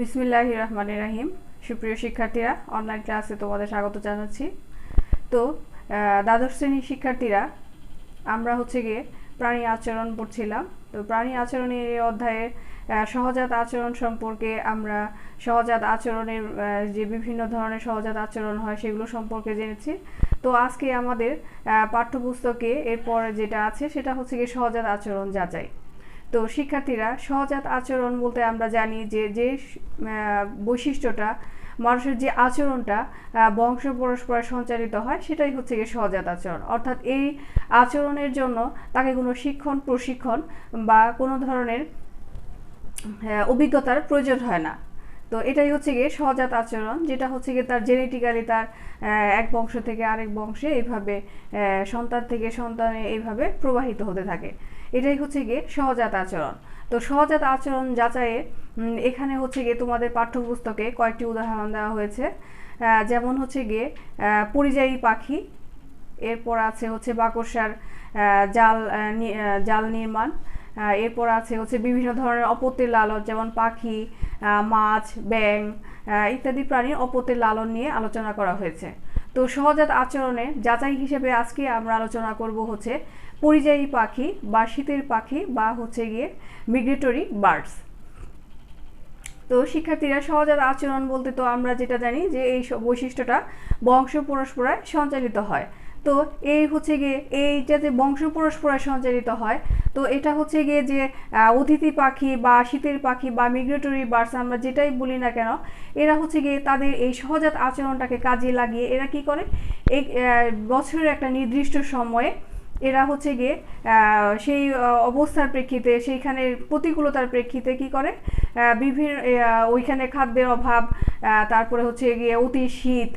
বিসমিল্লাহির রহমানির রহিম। সুপ্রিয় শিক্ষার্থীরা, অনলাইন ক্লাসে তোমাদের স্বাগত জানাচ্ছি। তো দ্বাদশ শ্রেণীর শিক্ষার্থীরা, আমরা গিয়ে প্রাণী আচরণ পড়ছিলাম। তো প্রাণী আচরণের এই অধ্যায়ে সহজাত আচরণ সম্পর্কে আমরা সহজাত আচরণের যে বিভিন্ন ধরনের সহজাত আচরণ হয় সেগুলো সম্পর্কে জেনেছি। তো আজকে আমাদের পাঠ্যপুস্তকে এরপর যেটা আছে সেটা গিয়ে সহজাত আচরণ যাচাই। তো শিক্ষার্থীরা, সহজাত আচরণ বলতে আমরা জানি যে যে বৈশিষ্ট্যটা মানুষের যে আচরণটা বংশ পরস্পরে সঞ্চারিত হয় সেটাই গিয়ে সহজাত আচরণ। অর্থাৎ এই আচরণের জন্য তাকে কোনো প্রশিক্ষণ বা কোনো ধরনের অভিজ্ঞতার প্রয়োজন হয় না। তো এটাই গিয়ে সহজাত আচরণ, যেটা গিয়ে তার জেনেটিক্যালি তার এক বংশ থেকে আরেক বংশে এইভাবে সন্তান থেকে সন্তানে এইভাবে প্রবাহিত হতে থাকে। এটাই গিয়ে সহজাত আচরণ। তো সহজাত আচরণ যাচাইয়ে এখানে গিয়ে তোমাদের পাঠ্যপুস্তকে কয়েকটি উদাহরণ দেওয়া হয়েছে। যেমন গিয়ে পরিযায়ী পাখি, এরপর আছে মাকড়সার জাল নির্মাণ, এরপর আছে বিভিন্ন ধরনের অপত্যের লালন, যেমন পাখি, মাছ, ব্যাঙ ইত্যাদি প্রাণীর অপত্যের লালন নিয়ে আলোচনা করা হয়েছে। তো সহজাত আচরণের যাচাই হিসেবে আজকে আমরা আলোচনা করব পরিযায়ী পাখি বা শীতের পাখি বা গিয়ে মিগ্রেটরি বার্ডস। তো শিক্ষার্থীরা, সহজাত আচরণ বলতে তো আমরা যেটা জানি যে এই বৈশিষ্ট্যটা বংশ পরস্পরায় সঞ্চালিত হয়। তো এই গিয়ে এইটাতে বংশ পরস্পরায় সঞ্চালিত হয়। তো এটা গিয়ে যে অতিথি পাখি বা শীতের পাখি বা মিগ্রেটরি বার্ডস আমরা যেটাই বলি না কেন, এরা গিয়ে তাদের এই সহজাত আচরণটাকে কাজে লাগিয়ে এরা কি করে, এই বছরের একটা নির্দিষ্ট সময়ে এরা গিয়ে সেই অবস্থার প্রেক্ষিতে, সেইখানের প্রতিকূলতার প্রেক্ষিতে কি করে, বিভিন্ন ওইখানে খাদ্যের অভাব, তারপরে গিয়ে অতি শীত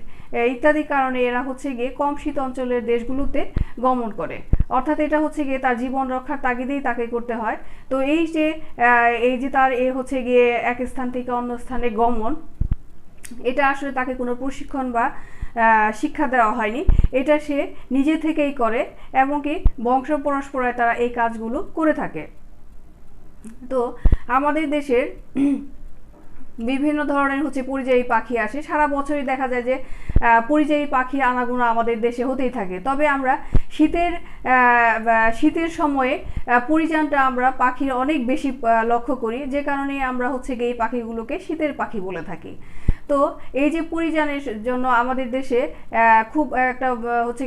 ইত্যাদি কারণে এরা গিয়ে কম শীত অঞ্চলের দেশগুলোতে গমন করে। অর্থাৎ এটা গিয়ে তার জীবন রক্ষার তাগিদেই তাকে করতে হয়। তো এই যে তার গিয়ে এক স্থান থেকে অন্য স্থানে গমন, এটা আসলে তাকে কোনো প্রশিক্ষণ বা শিক্ষা দেওয়া হয়নি, এটা সে নিজে থেকেই করে এবং কি বংশ পরস্পরায় তারা এই কাজগুলো করে থাকে। তো আমাদের দেশের বিভিন্ন ধরনের পরিযায়ী পাখি আসে, সারা বছরই দেখা যায় যে পরিযায়ী পাখি আনাগোনা আমাদের দেশে হতেই থাকে। তবে আমরা শীতের সময়ে পরিযানটা আমরা পাখির অনেক বেশি লক্ষ্য করি, যে কারণে আমরা গিয়ে এই পাখিগুলোকে শীতের পাখি বলে থাকি। তো এই যে পরিযানের জন্য আমাদের দেশে খুব একটা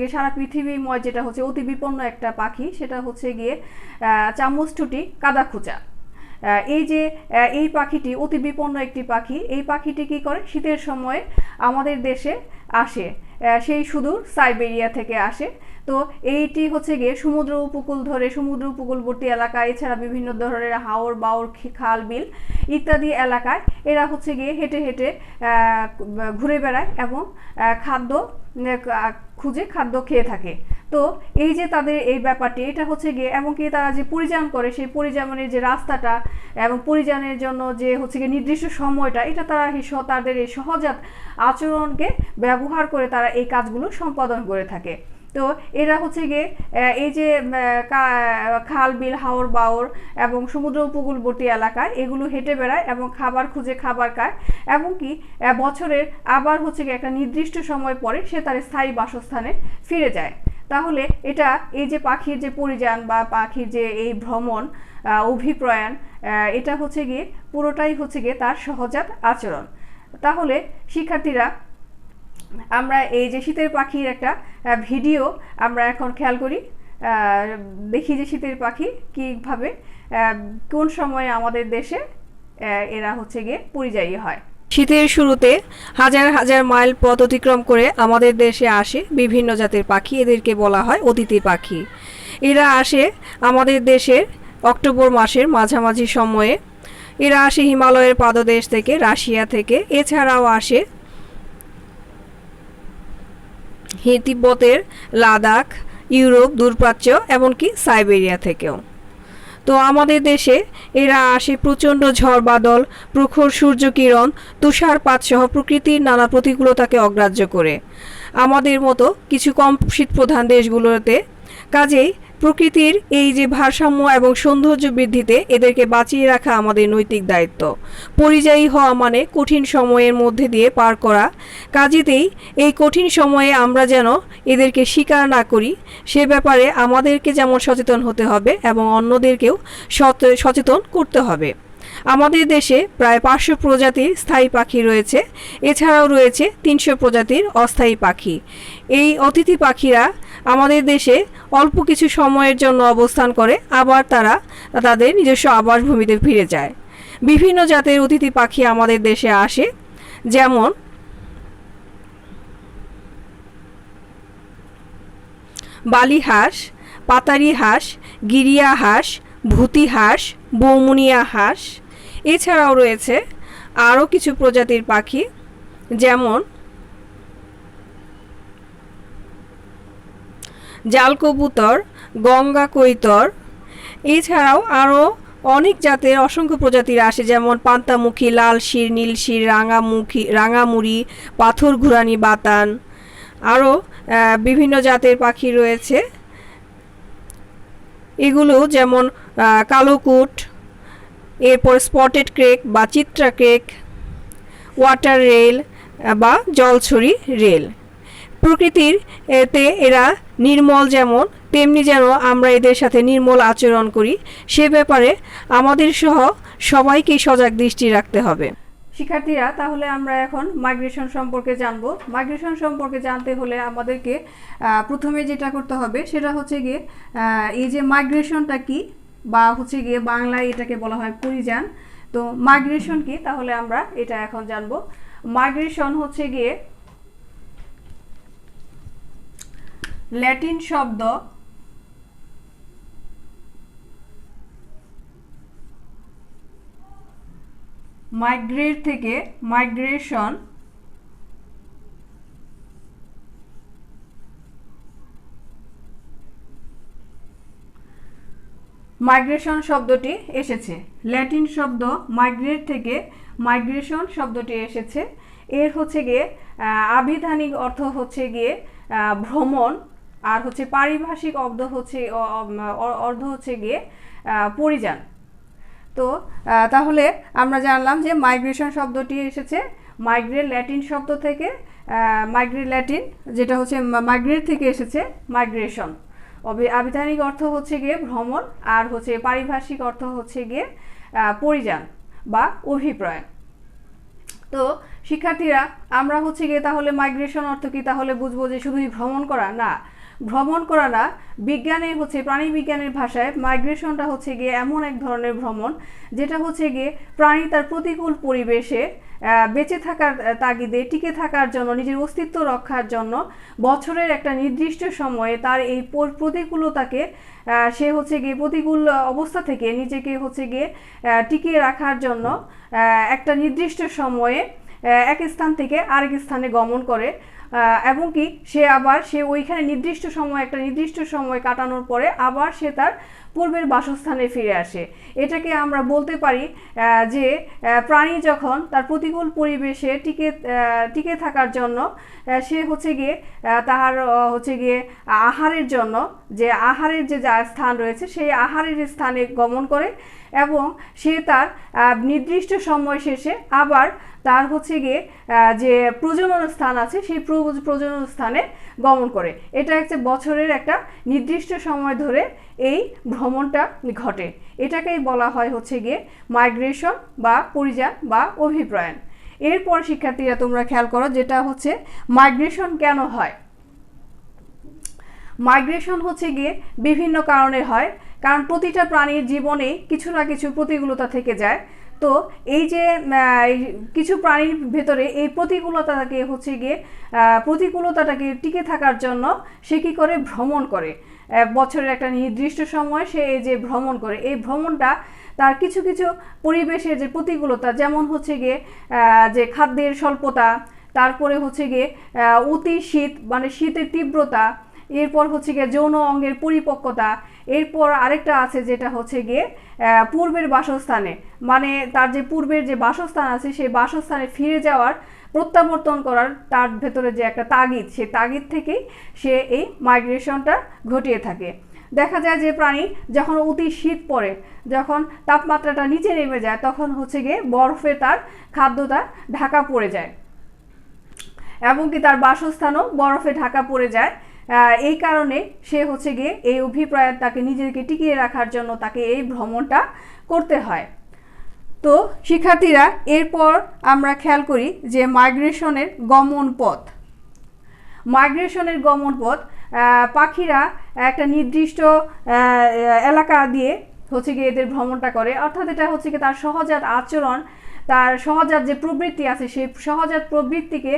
গিয়ে সারা পৃথিবীময় যেটা অতি বিপন্ন একটা পাখি, সেটা গিয়ে চামচঠুঁটি কাদাখুচা। এই পাখিটি অতি বিপন্ন একটি পাখি। এই পাখিটি কি করে, শীতের সময়ে আমাদের দেশে আসে, সেই সুদূর সাইবেরিয়া থেকে আসে। তো এইটি গিয়ে সমুদ্র উপকূল ধরে, সমুদ্র উপকূলবর্তী এলাকা, এছাড়া বিভিন্ন ধরনের হাওর বাওর খাল বিল ইত্যাদি এলাকায় এরা গিয়ে হেঁটে হেঁটে ঘুরে বেড়ায় এবং খাদ্য খুঁজে খাদ্য খেয়ে থাকে। তো এই যে তাদের এই ব্যাপারটি, এটা গিয়ে এমনকি তারা যে পরিযান করে, সেই পরিযানের যে রাস্তাটা এবং পরিযানের জন্য যে গিয়ে নির্দিষ্ট সময়টা, এটা তারা তাদের এই সহজাত আচরণকে ব্যবহার করে তারা এই কাজগুলো সম্পাদন করে থাকে। তো এরা গিয়ে এই যে খাল বিল হাওর বাওর এবং সমুদ্র উপকূলবর্তী এলাকায় এগুলো হেঁটে বেড়ায় এবং খাবার খুঁজে খাবার খায়, এবং কি বছরের আবার গিয়ে একটা নির্দিষ্ট সময় পরে সে তার স্থায়ী বাসস্থানে ফিরে যায়। তাহলে এটা এই যে পাখির যে পরিযান বা পাখির যে এই ভ্রমণ অভিপ্রয়াণ, এটা গিয়ে পুরোটাই গিয়ে তার সহজাত আচরণ। তাহলে শিক্ষার্থীরা, আমরা এই যে শীতের পাখির একটা ভিডিও আমরা এখন খেয়াল করি, দেখি যে শীতের পাখি কীভাবে কোন সময়ে আমাদের দেশে এরা গিয়ে পরিযায়ী হয়। শীতের শুরুতে হাজার হাজার মাইল পথ অতিক্রম করে আমাদের দেশে আসে বিভিন্ন জাতের পাখি, এদেরকে বলা হয় অতিথি পাখি। এরা আসে আমাদের দেশের অক্টোবর মাসের মাঝামাঝি সময়ে। এরা আসে হিমালয়ের পাদদেশ থেকে, রাশিয়া থেকে, এছাড়াও আসে তিব্বতের লাদাখ, ইউরোপ, দূরপ্রাচ্য এমনকি সাইবেরিয়া থেকেও। তো আমাদের দেশে এরা আসে প্রচণ্ড ঝড় বাদল, প্রখর সূর্যকিরণ, তুষারপাত সহ প্রকৃতির নানা প্রতিকূলতাকে অগ্রাহ্য করে, আমাদের মতো কিছু কম শীতপ্রধান দেশগুলোতে। কাজেই প্রকৃতির এই যে ভারসাম্য এবং সৌন্দর্য বৃদ্ধিতে এদেরকে বাঁচিয়ে রাখা আমাদের নৈতিক দায়িত্ব। পরিযায়ী হওয়া মানে কঠিন সময়ের মধ্যে দিয়ে পার করা, কাজেতেই এই কঠিন সময়ে আমরা যেন এদেরকে স্বীকার না করি সে ব্যাপারে আমাদেরকে যেমন সচেতন হতে হবে এবং অন্যদেরকেও সচেতন করতে হবে। আমাদের দেশে প্রায় 500 প্রজাতির স্থায়ী পাখি রয়েছে, এছাড়াও রয়েছে 300 প্রজাতির অস্থায়ী পাখি। এই অতিথি পাখিরা আমাদের দেশে অল্প কিছু সময়ের জন্য অবস্থান করে, আবার তারা তাদের নিজস্ব আবাসভূমিতে ফিরে যায়। বিভিন্ন জাতের অতিথি পাখি আমাদের দেশে আসে, যেমন বালি হাঁস, পাতারি হাঁস, গিরিয়া হাঁস, ভূতি হাঁস, বৌমুনিয়া হাঁস। এছাড়াও রয়েছে আরও কিছু প্রজাতির পাখি, যেমন জাল কবুতর, গঙ্গা কৈতর। এছাড়াও আরও অনেক জাতের অসংখ্য প্রজাতির আসে, যেমন পান্তামুখী, লাল শির, নীল শির, রাঙামুড়ি, পাথর ঘুরানি বাতান। আরও বিভিন্ন জাতের পাখি রয়েছে, এগুলো যেমন কালোকুট, এরপর স্পটেড ক্রেক বা চিত্রা ক্রেক, ওয়াটার রেল বা জলছড়ি রেল। প্রকৃতির এতে এরা নির্মল যেমন, তেমনি যেন আমরা এদের সাথে নির্মল আচরণ করি সে ব্যাপারে আমাদের সহ সবাইকেই সজাগ দৃষ্টি রাখতে হবে। শিক্ষার্থীরা, তাহলে আমরা এখন মাইগ্রেশন সম্পর্কে জানব। মাইগ্রেশন সম্পর্কে জানতে হলে আমাদেরকে প্রথমে যেটা করতে হবে সেটা হচ্ছে গিয়ে এই যে মাইগ্রেশনটা কি, বা হচ্ছে গিয়ে বাংলায় এটাকে বলা হয় পরিযান। তো মাইগ্রেশন কি, তাহলে আমরা এটা এখন জানব। মাইগ্রেশন হচ্ছে গিয়ে ল্যাটিন শব্দ মাইগ্রেট থেকে মাইগ্রেশন, মাইগ্রেশন শব্দটি এসেছে। ল্যাটিন শব্দ মাইগ্রেট থেকে মাইগ্রেশন শব্দটি এসেছে। এর হচ্ছে গিয়ে আবিধানিক অর্থ হচ্ছে গিয়ে ভ্রমণ, আর হচ্ছে পারিভাষিক অর্থ হচ্ছে গিয়ে পরিযান। তো তাহলে আমরা জানলাম যে মাইগ্রেশন শব্দটি এসেছে মাইগ্রেট ল্যাটিন শব্দ থেকে, মাইগ্রেট ল্যাটিন যেটা হচ্ছে মাইগ্রেট থেকে এসেছে মাইগ্রেশন। আবিধানিক অর্থ হচ্ছে গিয়ে ভ্রমণ, আর হচ্ছে পারিভাষিক অর্থ হচ্ছে গিয়ে পরিযান বা অভিপ্রায়। তো শিক্ষার্থীরা, আমরা হচ্ছে গিয়ে তাহলে মাইগ্রেশন অর্থ কি তাহলে বুঝবো যে শুধুই ভ্রমণ করা? না, ভ্রমণ করা না। বিজ্ঞানে হচ্ছে প্রাণী বিজ্ঞানের ভাষায় মাইগ্রেশনটা হচ্ছে গিয়ে এমন এক ধরনের ভ্রমণ যেটা হচ্ছে গিয়ে প্রাণী তার প্রতিকূল পরিবেশে বেঁচে থাকার তাগিদে, টিকে থাকার জন্য, নিজের অস্তিত্ব রক্ষার জন্য বছরের একটা নির্দিষ্ট সময়ে তার এই প্রতিকূলতাকে সে হচ্ছে গিয়ে প্রতিকূল অবস্থা থেকে নিজেকে হচ্ছে গিয়ে টিকিয়ে রাখার জন্য একটা নির্দিষ্ট সময়ে এক স্থান থেকে আরেক স্থানে গমন করে, এবং কি সে ওইখানে একটা নির্দিষ্ট সময় কাটানোর পরে আবার সে তার পূর্বের বাসস্থানে ফিরে আসে। এটাকে আমরা বলতে পারি যে প্রাণী যখন তার প্রতিকূল পরিবেশে টিকে থাকার জন্য সে হচ্ছে গিয়ে তার হচ্ছে গিয়ে আহারের জন্য যে আহারের যে স্থান রয়েছে সেই আহারের স্থানে গমন করে, এবং সে তার নির্দিষ্ট সময় শেষে আবার তার হচ্ছে গিয়ে যে প্রজনন স্থান আছে সেই প্রজনন স্থানে গমন করে। এটা হচ্ছে বছরের একটা নির্দিষ্ট সময় ধরে এই ভ্রমণটা ঘটে। এটাকেই বলা হয় হচ্ছে গিয়ে মাইগ্রেশন বা পরিযান বা অভিপ্রয়াণ। এরপর শিক্ষার্থীরা তোমরা খেয়াল করো, যেটা হচ্ছে মাইগ্রেশন কেন হয়। মাইগ্রেশন হচ্ছে গিয়ে বিভিন্ন কারণে হয়, কারণ প্রতিটা প্রাণীর জীবনে কিছু না কিছু প্রতিকূলতা থেকে যায়। তো এই যে কিছু প্রাণীর ভেতরে এই প্রতিকূলতাটাকে টিকে থাকার জন্য সে কী করে, ভ্রমণ করে। বছরের একটা নির্দিষ্ট সময় সে এই যে ভ্রমণ করে, এই ভ্রমণটা তার কিছু কিছু পরিবেশের যে প্রতিকূলতা, যেমন হচ্ছে গিয়ে যে খাদ্যের স্বল্পতা, তারপরে হচ্ছে গিয়ে অতি শীত মানে শীতের তীব্রতা, এরপর হচ্ছে গিয়ে যৌন অঙ্গের পরিপক্কতা, এরপর আরেকটা আছে যেটা হচ্ছে গিয়ে পূর্বের বাসস্থানে, মানে তার যে পূর্বের যে বাসস্থান আছে সেই বাসস্থানে ফিরে যাওয়ার, প্রত্যাবর্তন করার তার ভেতরে যে একটা তাগিদ, সেই তাগিদ থেকেই সে এই মাইগ্রেশনটা ঘটিয়ে থাকে। দেখা যায় যে প্রাণী যখন অতি শীত পড়ে, যখন তাপমাত্রাটা নিচে নেমে যায়, তখন হচ্ছে গিয়ে বরফে তার খাদ্যটা ঢাকা পড়ে যায় এবং কি তার বাসস্থানও বরফে ঢাকা পড়ে যায়। এই কারণে সে হচ্ছে গিয়ে এই অভিপ্রায় তাকে নিজেকে টিকিয়ে রাখার জন্য তাকে এই ভ্রমণটা করতে হয়। তো শিক্ষার্থীরা, এরপর আমরা খেয়াল করি যে মাইগ্রেশনের গমন পথ। মাইগ্রেশনের গমন পথ, পাখিরা একটা নির্দিষ্ট এলাকা দিয়ে হচ্ছে গিয়ে এদের ভ্রমণটা করে, অর্থাৎ এটা হচ্ছে গিয়ে তার সহজাত আচরণ, তার সহজাত যে প্রবৃত্তি আছে সেই সহজাত প্রবৃত্তিকে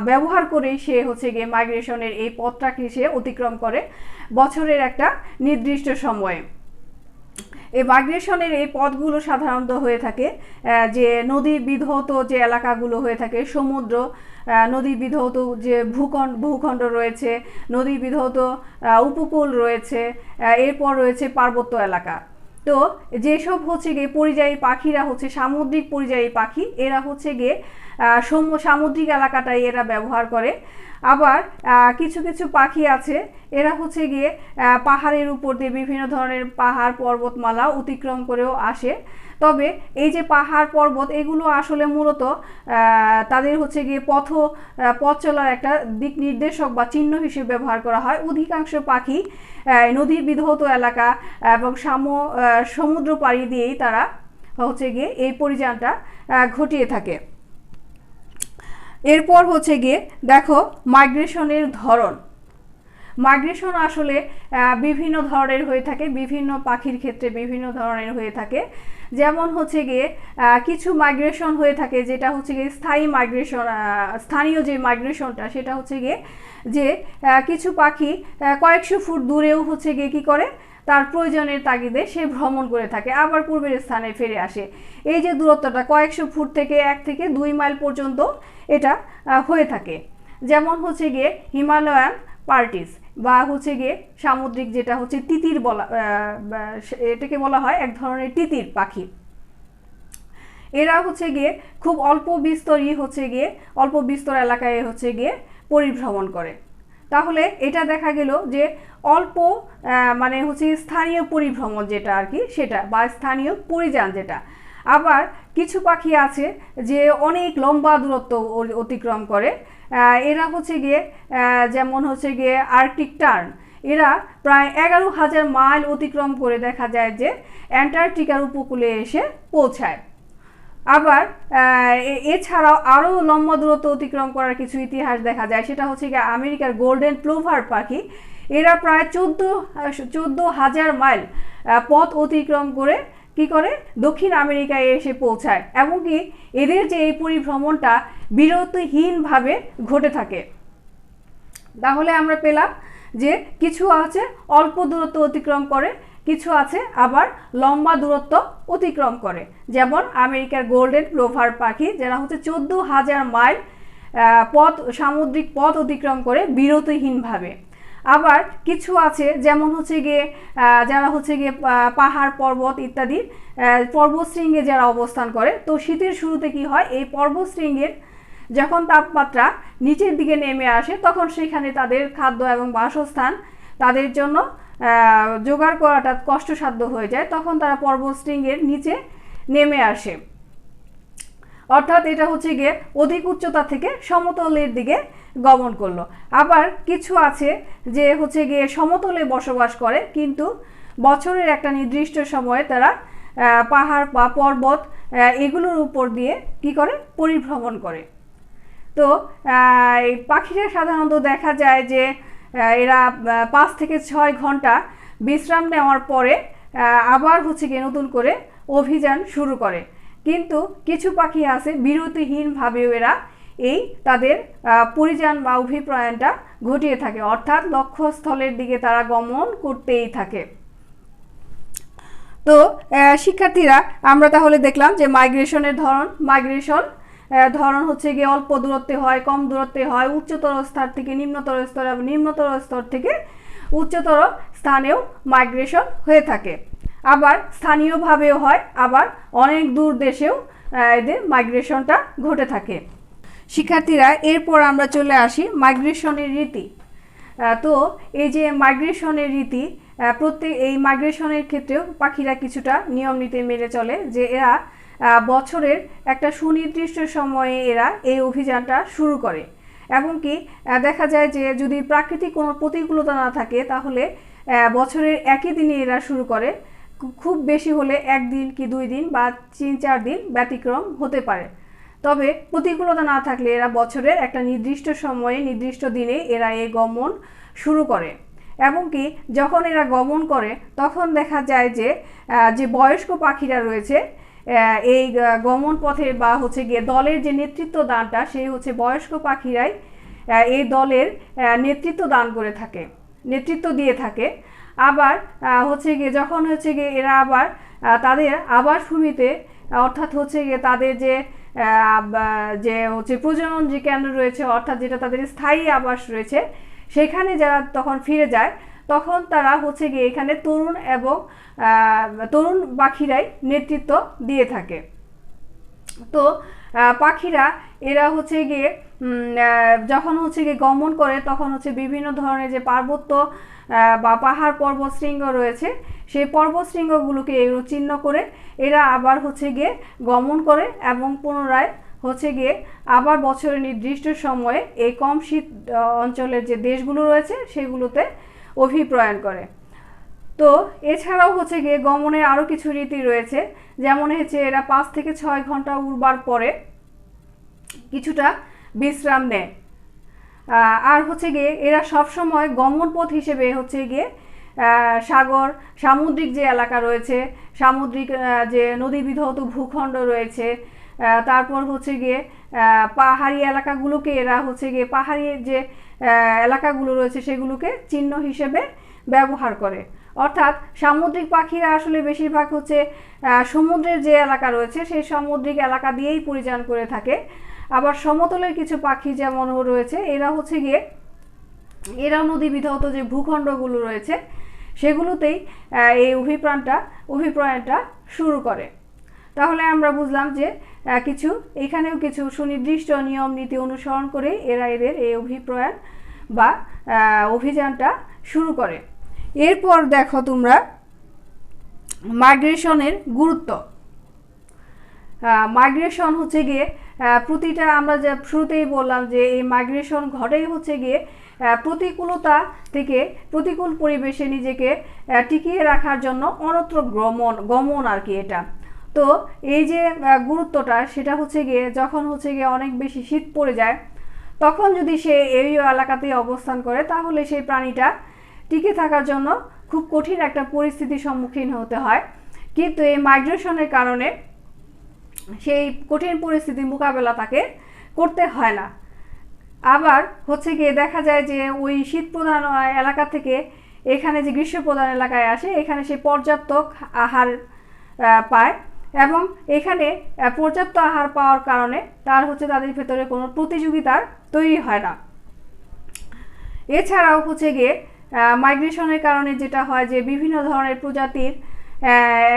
ব্যবহার করেই সে হচ্ছে গিয়ে মাইগ্রেশনের এই পথটাকে সে অতিক্রম করে বছরের একটা নির্দিষ্ট সময়ে। এই মাইগ্রেশনের এই পথগুলো সাধারণত হয়ে থাকে যে নদী বিধৌত যে এলাকাগুলো হয়ে থাকে, সমুদ্র, নদী বিধৌত যে ভূখণ্ড রয়েছে, নদী বিধৌত উপকূল রয়েছে, এরপর রয়েছে পার্বত্য এলাকা। তো যেসব হচ্ছে গিয়ে পরিযায়ী পাখিরা হচ্ছে সামুদ্রিক পরিযায়ী পাখি, এরা হচ্ছে গিয়ে সামুদ্রিক এলাকাটাই এরা ব্যবহার করে। আবার কিছু কিছু পাখি আছে, এরা হচ্ছে গিয়ে পাহাড়ের উপর দিয়ে বিভিন্ন ধরনের পাহাড় পর্বতমালা অতিক্রম করেও আসে। তবে এই যে পাহাড় পর্বত, এগুলো আসলে মূলত তাদের হচ্ছে গিয়ে পথ চলার একটা দিক নির্দেশক বা চিহ্ন হিসেবে ব্যবহার করা হয়। অধিকাংশ পাখি নদী বিধৌত এলাকা এবং সমুদ্র পাড়ি দিয়েই তারা হচ্ছে গিয়ে এই পরিযানটা ঘটিয়ে থাকে। এরপর হচ্ছে গিয়ে দেখো মাইগ্রেশনের ধরন। মাইগ্রেশন আসলে বিভিন্ন ধরনের হয়ে থাকে, বিভিন্ন পাখির ক্ষেত্রে বিভিন্ন ধরনের হয়ে থাকে। যেমন হচ্ছে গিয়ে কিছু মাইগ্রেশন হয়ে থাকে যেটা হচ্ছে গিয়ে স্থায়ী মাইগ্রেশন, স্থানীয় যে মাইগ্রেশনটা সেটা হচ্ছে গিয়ে যে কিছু পাখি কয়েকশো ফুট দূরেও হচ্ছে গিয়ে কী করে, তার প্রয়োজনের তাগিদে সে ভ্রমণ করে থাকে, আবার পূর্বের স্থানে ফিরে আসে। এই যে দূরত্বটা কয়েকশো ফুট থেকে 1 থেকে 2 মাইল পর্যন্ত এটা হয়ে থাকে। যেমন হচ্ছে গিয়ে হিমালয়ান পার্টিস বা হচ্ছে গিয়ে সামুদ্রিক যেটা হচ্ছে তিতির বলা, এটাকে বলা হয় এক ধরনের তিতির পাখি। এরা হচ্ছে গিয়ে খুব অল্প বিস্তর এলাকায় হচ্ছে গিয়ে পরিভ্রমণ করে। তাহলে এটা দেখা গেল যে অল্প মানে হচ্ছে স্থানীয় পরিভ্রমণ যেটা আর কি, সেটা বা স্থানীয় পরিযান যেটা। আবার কিছু পাখি আছে যে অনেক লম্বা দূরত্ব অতিক্রম করে, এরা হচ্ছে গিয়ে যেমন হচ্ছে গিয়ে আর্কটিক টার্ন, এরা প্রায় 11,000 মাইল অতিক্রম করে দেখা যায় যে অ্যান্টার্কটিকার উপকূলে এসে পৌঁছায়। আবার এছাড়াও আরও লম্বা দূরত্ব অতিক্রম করার কিছু ইতিহাস দেখা যায়, সেটা হচ্ছে গিয়ে আমেরিকার গোল্ডেন প্লোভার পাখি। এরা প্রায় 14,000 মাইল পথ অতিক্রম করে কি করে দক্ষিণ আমেরিকায় এসে পৌঁছায়, এমনকি এদের যে এই পরিভ্রমণটা বিরতিহীনভাবে ঘটে থাকে। তাহলে আমরা পেলাম যে কিছু আছে অল্প দূরত্ব অতিক্রম করে, কিছু আছে আবার লম্বা দূরত্ব অতিক্রম করে। যেমন আমেরিকার গোল্ডেন প্লোভার পাখি, যারা হচ্ছে 14,000 মাইল সামুদ্রিক পথ অতিক্রম করে বিরতিহীনভাবে। আবার কিছু আছে যেমন হচ্ছে গিয়ে যারা হচ্ছে গিয়ে পাহাড় পর্বত ইত্যাদি পর্বতশৃঙ্গে যারা অবস্থান করে, তো শীতের শুরুতে কি হয়, এই পর্বতশৃঙ্গের যখন তাপমাত্রা নিচের দিকে নেমে আসে তখন সেখানে তাদের খাদ্য এবং বাসস্থান তাদের জন্য জোগাড় করাটা কষ্টসাধ্য হয়ে যায়, তখন তারা পর্বতশৃঙ্গের নিচে নেমে আসে। অর্থাৎ এটা হচ্ছে গিয়ে অধিক উচ্চতা থেকে সমতলের দিকে গমন করলো। আবার কিছু আছে যে হচ্ছে গিয়ে সমতলে বসবাস করে, কিন্তু বছরের একটা নির্দিষ্ট সময়ে তারা পাহাড় বা পর্বত এগুলোর উপর দিয়ে কি করে পরিভ্রমণ করে। তো এই পাখিরা সাধারণত দেখা যায় যে এরা 5 থেকে 6 ঘন্টা বিশ্রাম নেওয়ার পরে আবার হচ্ছে গিয়ে নতুন করে অভিযান শুরু করে। কিন্তু কিছু পাখি আছে বিরতিহীনভাবেও এরা এই তাদের পরিযান বা অভিপ্রয়াণটা ঘটিয়ে থাকে, অর্থাৎ লক্ষ্যস্থলের দিকে তারা গমন করতেই থাকে। তো শিক্ষার্থীরা, আমরা তাহলে দেখলাম যে মাইগ্রেশনের ধরন হচ্ছে গিয়ে অল্প দূরত্বে হয়, কম দূরত্বে হয়, উচ্চতর স্তর থেকে নিম্নতর স্তর এবং নিম্নতর স্তর থেকে উচ্চতর স্থানেও মাইগ্রেশন হয়ে থাকে। আবার স্থানীয়ভাবেও হয়, আবার অনেক দূর দেশেও এদের মাইগ্রেশনটা ঘটে থাকে। শিক্ষার্থীরা, এরপর আমরা চলে আসি মাইগ্রেশনের রীতি। তো এই যে মাইগ্রেশনের রীতি, প্রত্যেক এই মাইগ্রেশনের ক্ষেত্রেও পাখিরা কিছুটা নিয়ম নীতি মেনে চলে, যে এরা বছরের একটা সুনির্দিষ্ট সময়ে এরা এই অভিযানটা শুরু করে। এবং কি দেখা যায় যে যদি প্রাকৃতিক কোনো প্রতিকূলতা না থাকে তাহলে বছরের একই দিনে এরা শুরু করে, খুব বেশি হলে 1 দিন কি 2 দিন বা 3-4 দিন ব্যতিক্রম হতে পারে। তবে প্রতিকূলতা না থাকলে এরা বছরের একটা নির্দিষ্ট সময়ে নির্দিষ্ট দিনে এরা এই গমন শুরু করে। এবং কি যখন এরা গমন করে তখন দেখা যায় যে যে বয়স্ক পাখিরা রয়েছে এই গমন পথে বা হচ্ছে গিয়ে দলের যে নেতৃত্ব দানটা, সেই হচ্ছে বয়স্ক পাখিরাই এই দলের নেতৃত্ব দান করে থাকে, নেতৃত্ব দিয়ে থাকে। আবার হচ্ছে গিয়ে যখন হচ্ছে গিয়ে এরা আবার তাদের আবাসভূমিতে, অর্থাৎ হচ্ছে গিয়ে তাদের যে হচ্ছে প্রজনন যে কেন্দ্র রয়েছে, অর্থাৎ যেটা তাদের স্থায়ী আবাস রয়েছে, সেখানে যারা তখন ফিরে যায় তখন তারা হচ্ছে গিয়ে এখানে তরুণ পাখিরাই নেতৃত্ব দিয়ে থাকে। তো পাখিরা এরা হচ্ছে গিয়ে যখন হচ্ছে গিয়ে গমন করে তখন হচ্ছে বিভিন্ন ধরনের যে পার্বত্য বা পাহাড় পর্বত শৃঙ্গ রয়েছে, সেই পর্বত শৃঙ্গগুলোকে এগুলো চিহ্ন করে এরা আবার হচ্ছে গিয়ে গমন করে এবং পুনরায় হচ্ছে গিয়ে আবার বছরের নির্দিষ্ট সময়ে এই কম শীত অঞ্চলের যে দেশগুলো রয়েছে সেগুলোতে অভিপ্রয়াণ করে। তো এছাড়াও হচ্ছে গিয়ে গমনের আরও কিছু রীতি রয়েছে, যেমন হচ্ছে এরা 5 থেকে 6 ঘন্টা উড়বার পরে কিছুটা বিশ্রাম নেয়। আর হচ্ছে গিয়ে এরা সবসময় গমন পথ হিসেবে হচ্ছে গিয়ে সামুদ্রিক যে এলাকা রয়েছে, সামুদ্রিক যে নদী বিধৌত ভূখণ্ড রয়েছে, তারপর হচ্ছে গিয়ে পাহাড়ি এলাকাগুলোকে এরা হচ্ছে গিয়ে পাহাড়ি যে এলাকাগুলো রয়েছে সেগুলোকে চিহ্ন হিসেবে ব্যবহার করে। অর্থাৎ সামুদ্রিক পাখিরা আসলে বেশিরভাগ হচ্ছে সমুদ্রের যে এলাকা রয়েছে সেই সামুদ্রিক এলাকা দিয়েই পরিযান করে থাকে। আবার সমতলের কিছু পাখি যেমন রয়েছে এরা হচ্ছে গিয়ে এরা নদী বিধৌত যে ভূখণ্ডগুলো রয়েছে সেগুলোতেই এই অভিপ্রয়াণটা শুরু করে। তাহলে আমরা বুঝলাম যে এখানেও কিছু সুনির্দিষ্ট নিয়ম নীতি অনুসরণ করে এরা এদের এই অভিপ্রয়াণ বা অভিযানটা শুরু করে। এরপর দেখো তোমরা মাইগ্রেশনের গুরুত্ব। মাইগ্রেশন হচ্ছে গিয়ে প্রতিটা, আমরা যে শুরুতেই বললাম যে এই মাইগ্রেশন ঘটেই হচ্ছে গিয়ে প্রতিকূলতা থেকে প্রতিকূল পরিবেশে নিজেকে টিকিয়ে রাখার জন্য অন্যত্র গমন আর কি এটা। তো এই যে গুরুত্বটা সেটা হচ্ছে গিয়ে যখন হচ্ছে গিয়ে অনেক বেশি শীত পড়ে যায় তখন যদি সে এই এলাকাতেই অবস্থান করে তাহলে সেই প্রাণীটা টিকে থাকার জন্য খুব কঠিন একটা পরিস্থিতির সম্মুখীন হতে হয়। কিন্তু এই মাইগ্রেশনের কারণে সেই কঠিন পরিস্থিতির মোকাবেলা তাকে করতে হয় না। আবার হচ্ছে গিয়ে দেখা যায় যে ওই শীত প্রধান এলাকা থেকে এখানে যে গ্রীষ্ম প্রধান এলাকায় আসে এখানে সে পর্যাপ্ত আহার পায় এবং এখানে পর্যাপ্ত আহার পাওয়ার কারণে তার হচ্ছে তাদের ভেতরে কোনো প্রতিযোগিতার তৈরি হয় না। এছাড়াও হচ্ছে গিয়ে মাইগ্রেশনের কারণে যেটা হয় যে বিভিন্ন ধরনের প্রজাতির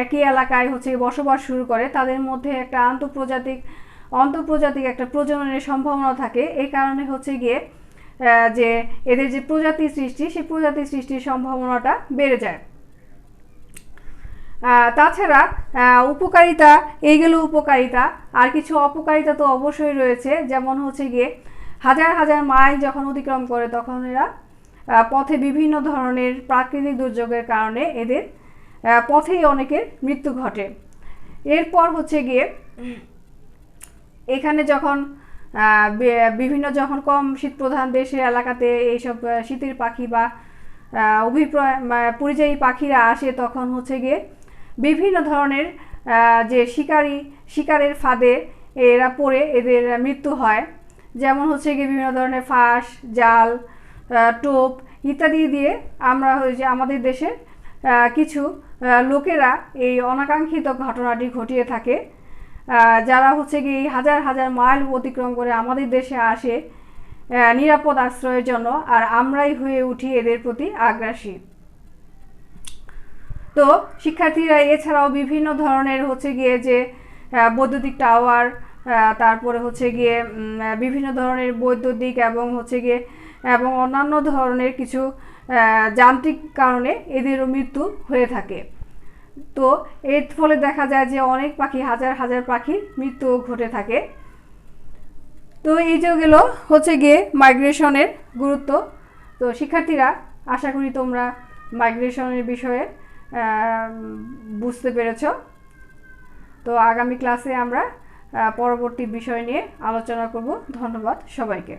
একই এলাকায় হচ্ছে বসবাস শুরু করে, তাদের মধ্যে একটা আন্তঃপ্রজাতিক একটা প্রজননের সম্ভাবনা থাকে। এই কারণে হচ্ছে গিয়ে যে এদের যে প্রজাতি সৃষ্টি সেই প্রজাতি সৃষ্টির সম্ভাবনাটা বেড়ে যায়। তাছাড়া উপকারিতা, এইগুলো উপকারিতা, আর কিছু অপকারিতা তো অবশ্যই রয়েছে। যেমন হচ্ছে গিয়ে হাজার হাজার মাইল যখন অতিক্রম করে তখন এরা পথে বিভিন্ন ধরনের প্রাকৃতিক দুর্যোগের কারণে এদের পথেই অনেকের মৃত্যু ঘটে। এরপর হচ্ছে গিয়ে এখানে যখন কম শীত প্রধান দেশের এলাকাতে এইসব শীতের পাখি বা পরিযায়ী পাখিরা আসে তখন হচ্ছে গিয়ে বিভিন্ন ধরনের যে শিকারের ফাঁদে এরা পড়ে এদের মৃত্যু হয়। যেমন হচ্ছে গিয়ে বিভিন্ন ধরনের ফাঁস, জাল, টোপ ইত্যাদি দিয়ে আমরা আমাদের দেশের কিছু লোকেরা এই অনাকাঙ্ক্ষিত ঘটনাটি ঘটিয়ে থাকে, যারা হচ্ছে গিয়ে হাজার হাজার মাইল অতিক্রম করে আমাদের দেশে আসে নিরাপদ আশ্রয়ের জন্য, আর আমরাই হয়ে উঠি এদের প্রতি আগ্রাসী। তো শিক্ষার্থীরা এছাড়াও বিভিন্ন ধরনের হচ্ছে গিয়ে যে বৈদ্যুতিক টাওয়ার, তারপরে হচ্ছে গিয়ে বিভিন্ন ধরনের বৈদ্যুতিক এবং হচ্ছে গিয়ে এবং অন্যান্য ধরনের কিছু যান্ত্রিক কারণে এদেরও মৃত্যু হয়ে থাকে। তো এর ফলে দেখা যায় যে অনেক পাখি, হাজার হাজার পাখির মৃত্যু ঘটে থাকে। তো এই যে গেল হচ্ছে গিয়ে মাইগ্রেশনের গুরুত্ব। তো শিক্ষার্থীরা, আশা করি তোমরা মাইগ্রেশনের বিষয়ে বুঝতে পেরেছ। তো আগামী ক্লাসে আমরা পরবর্তী বিষয় নিয়ে আলোচনা করব। ধন্যবাদ সবাইকে।